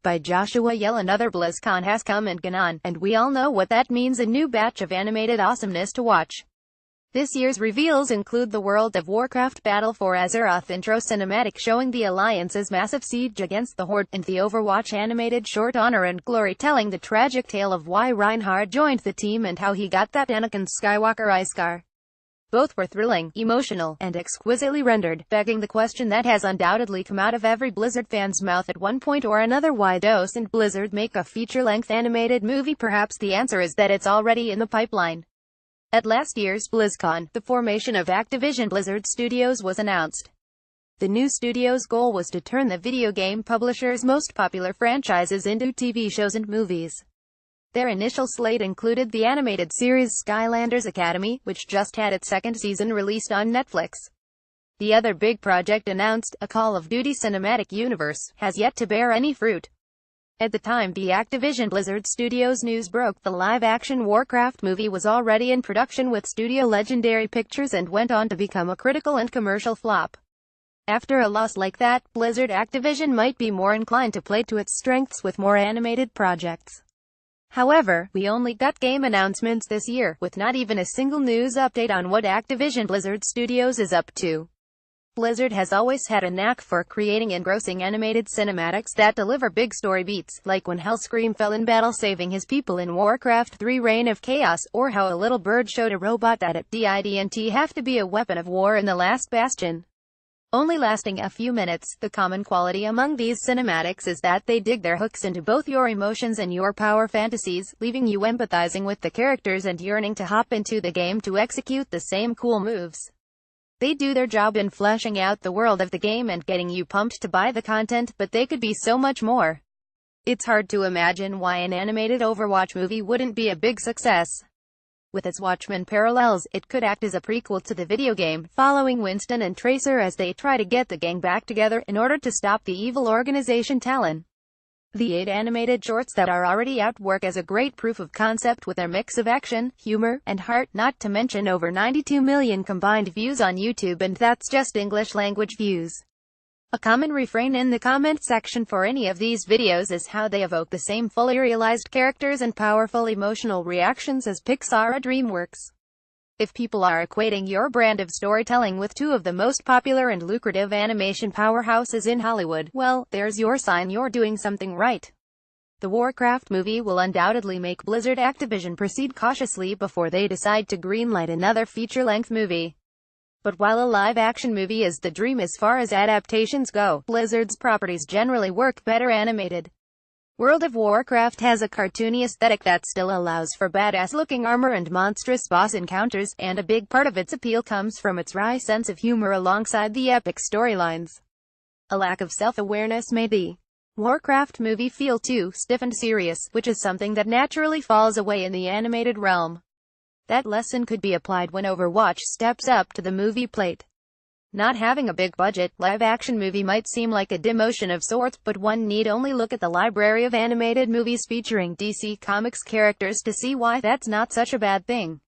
by Joshua Yehl Another BlizzCon has come and gone on, and we all know what that means: a new batch of animated awesomeness to watch. This year's reveals include the World of Warcraft Battle for Azeroth intro cinematic showing the Alliance's massive siege against the Horde, and the Overwatch animated short Honor and Glory telling the tragic tale of why Reinhardt joined the team and how he got that Anakin Skywalker eye scar. Both were thrilling, emotional, and exquisitely rendered, begging the question that has undoubtedly come out of every Blizzard fan's mouth at one point or another: why doesn't Blizzard make a feature-length animated movie? Perhaps the answer is that it's already in the pipeline. At last year's BlizzCon, the formation of Activision Blizzard Studios was announced. The new studio's goal was to turn the video game publisher's most popular franchises into TV shows and movies. Their initial slate included the animated series Skylanders Academy, which just had its second season released on Netflix. The other big project announced, a Call of Duty cinematic universe, has yet to bear any fruit. At the time the Activision Blizzard Studios news broke, the live-action Warcraft movie was already in production with studio Legendary Pictures and went on to become a critical and commercial flop. After a loss like that, Activision might be more inclined to play to its strengths with more animated projects. However, we only got game announcements this year, with not even a single news update on what Activision Blizzard Studios is up to. Blizzard has always had a knack for creating engrossing animated cinematics that deliver big story beats, like when Hellscream fell in battle saving his people in Warcraft 3 Reign of Chaos, or how a little bird showed a robot that it didn't have to be a weapon of war in The Last Bastion. Only lasting a few minutes, the common quality among these cinematics is that they dig their hooks into both your emotions and your power fantasies, leaving you empathizing with the characters and yearning to hop into the game to execute the same cool moves. They do their job in fleshing out the world of the game and getting you pumped to buy the content, but they could be so much more. It's hard to imagine why an animated Overwatch movie wouldn't be a big success. With its Watchmen parallels, it could act as a prequel to the video game, following Winston and Tracer as they try to get the gang back together in order to stop the evil organization Talon. The 8 animated shorts that are already out work as a great proof of concept with their mix of action, humor, and heart, not to mention over 92 million combined views on YouTube, and that's just English language views. A common refrain in the comment section for any of these videos is how they evoke the same fully realized characters and powerful emotional reactions as Pixar or DreamWorks. If people are equating your brand of storytelling with 2 of the most popular and lucrative animation powerhouses in Hollywood, well, there's your sign you're doing something right. The Warcraft movie will undoubtedly make Blizzard Activision proceed cautiously before they decide to greenlight another feature-length movie. But while a live-action movie is the dream as far as adaptations go, Blizzard's properties generally work better animated. World of Warcraft has a cartoony aesthetic that still allows for badass-looking armor and monstrous boss encounters, and a big part of its appeal comes from its wry sense of humor alongside the epic storylines. A lack of self-awareness made the Warcraft movie feel too stiff and serious, which is something that naturally falls away in the animated realm. That lesson could be applied when Overwatch steps up to the movie plate. Not having a big budget, live-action movie might seem like a demotion of sorts, but one need only look at the library of animated movies featuring DC Comics characters to see why that's not such a bad thing.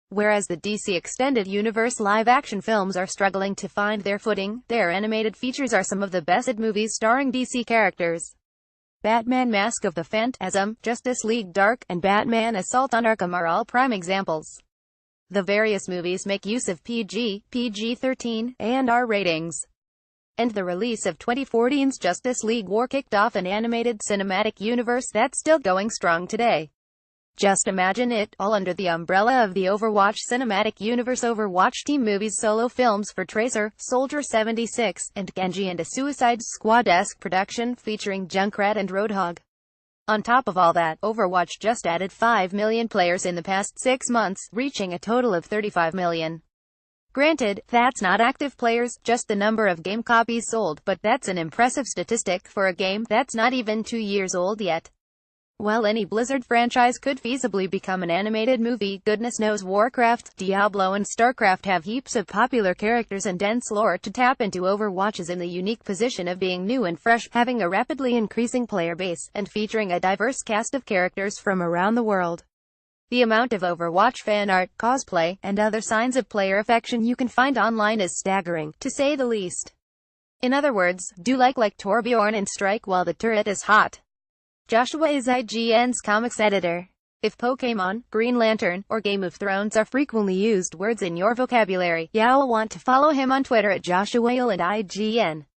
Whereas the DC Extended Universe live-action films are struggling to find their footing, their animated features are some of the best movies starring DC characters. Batman Mask of the Phantasm, Justice League Dark, and Batman Assault on Arkham are all prime examples. The various movies make use of PG, PG-13, and R ratings. And the release of 2014's Justice League War kicked off an animated cinematic universe that's still going strong today. Just imagine it, all under the umbrella of the Overwatch cinematic universe. Overwatch team movies, solo films for Tracer, Soldier 76, and Genji, and a Suicide Squad-esque production featuring Junkrat and Roadhog. On top of all that, Overwatch just added 5 million players in the past 6 months, reaching a total of 35 million. Granted, that's not active players, just the number of game copies sold, but that's an impressive statistic for a game that's not even 2 years old yet. While any Blizzard franchise could feasibly become an animated movie, goodness knows Warcraft, Diablo and StarCraft have heaps of popular characters and dense lore to tap into. Overwatch is in the unique position of being new and fresh, having a rapidly increasing player base, and featuring a diverse cast of characters from around the world. The amount of Overwatch fan art, cosplay, and other signs of player affection you can find online is staggering, to say the least. In other words, do like Torbjorn and strike while the turret is hot. Joshua is IGN's comics editor. If Pokémon, Green Lantern, or Game of Thrones are frequently used words in your vocabulary, you'll want to follow him on Twitter at Joshua Yehl and IGN.